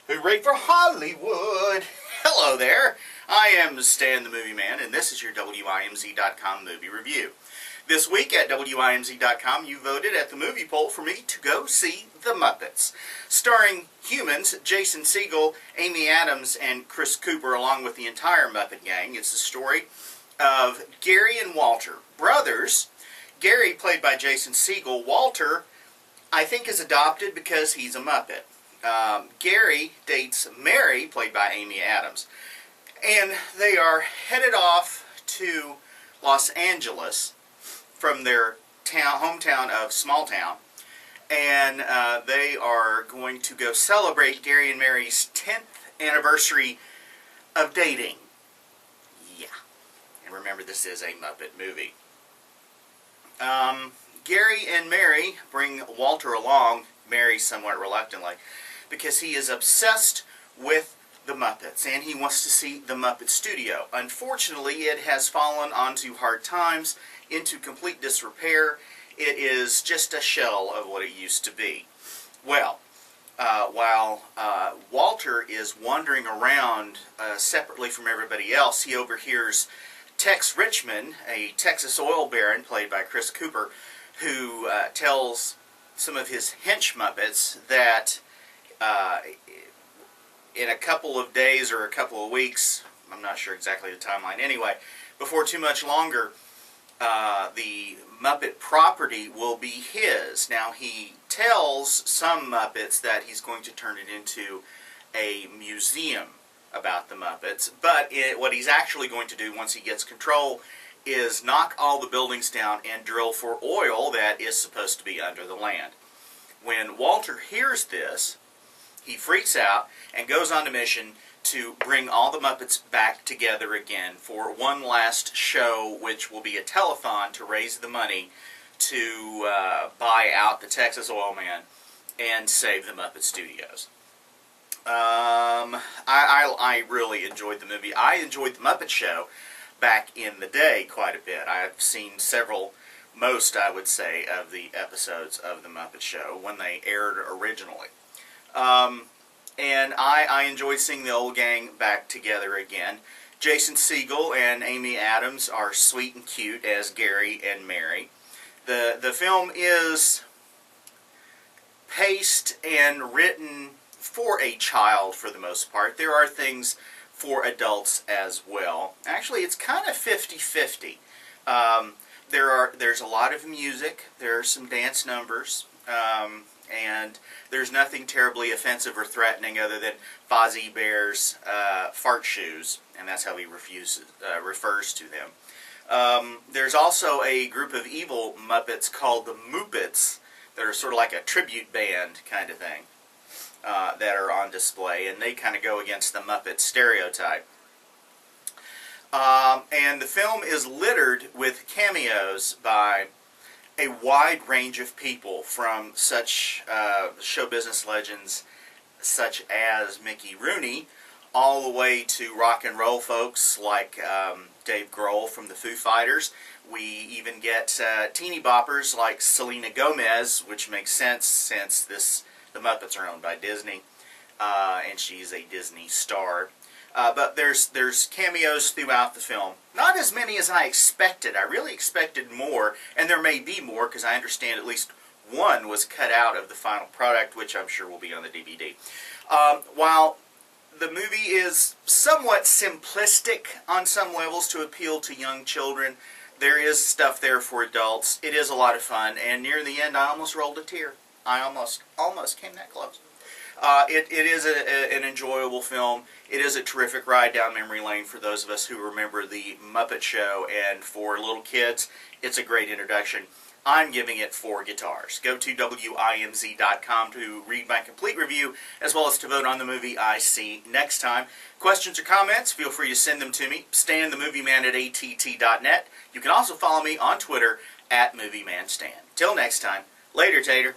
Hooray for Hollywood! Hello there, I am Stan the Movie Man, and this is your WIMZ.com movie review. This week at WIMZ.com, you voted at the movie poll for me to go see The Muppets, starring humans Jason Segel, Amy Adams, and Chris Cooper, along with the entire Muppet gang. It's the story of Gary and Walter, brothers. Gary, played by Jason Segel. Walter, I think, is adopted because he's a Muppet. Gary dates Mary, played by Amy Adams. And they are headed off to Los Angeles from their hometown of Small Town. And they are going to go celebrate Gary and Mary's 10th anniversary of dating. Yeah. And remember, this is a Muppet movie. Gary and Mary bring Walter along, Mary somewhat reluctantly, because he is obsessed with the Muppets, and he wants to see the Muppet Studio. Unfortunately, it has fallen onto hard times, into complete disrepair. It is just a shell of what it used to be. Well, while Walter is wandering around separately from everybody else, he overhears Tex Richmond, a Texas oil baron played by Chris Cooper, who tells some of his hench Muppets that in a couple of days or a couple of weeks, I'm not sure exactly the timeline anyway, before too much longer, the Muppet property will be his. Now, he tells some Muppets that he's going to turn it into a museum about the Muppets, but what he's actually going to do once he gets control is knock all the buildings down and drill for oil that is supposed to be under the land. When Walter hears this, he freaks out and goes on a mission to bring all the Muppets back together again for one last show, which will be a telethon to raise the money to buy out the Texas oil man and save the Muppet Studios. I really enjoyed the movie. I enjoyed the Muppet Show back in the day quite a bit. I've seen most, I would say, of the episodes of the Muppet Show when they aired originally. And I enjoyed seeing the old gang back together again. Jason Segel and Amy Adams are sweet and cute as Gary and Mary. The film is paced and written for a child for the most part. There are things for adults as well. Actually, it's kind of 50-50. There's a lot of music. There are some dance numbers. And there's nothing terribly offensive or threatening other than Fozzie Bear's fart shoes, and that's how he refers to them. There's also a group of evil Muppets called the Muppets that are sort of like a tribute band kind of thing that are on display, and they kind of go against the Muppet stereotype. And the film is littered with cameos by a wide range of people, from such show business legends such as Mickey Rooney, all the way to rock and roll folks like Dave Grohl from the Foo Fighters. We even get teeny boppers like Selena Gomez, which makes sense since the Muppets are owned by Disney, and she's a Disney star. But there's cameos throughout the film. Not as many as I expected. I really expected more, and there may be more, because I understand at least one was cut out of the final product, which I'm sure will be on the DVD. While the movie is somewhat simplistic on some levels to appeal to young children, there is stuff there for adults. It is a lot of fun, and near the end I almost rolled a tear. I almost came that close. It is an enjoyable film. It is a terrific ride down memory lane for those of us who remember the Muppet Show, and for little kids, it's a great introduction. I'm giving it 4 guitars. Go to WIMZ.com to read my complete review, as well as to vote on the movie I see next time. Questions or comments, feel free to send them to me, StanTheMovieMan@att.net. You can also follow me on Twitter @MovieManStan. Till next time, later, Tater.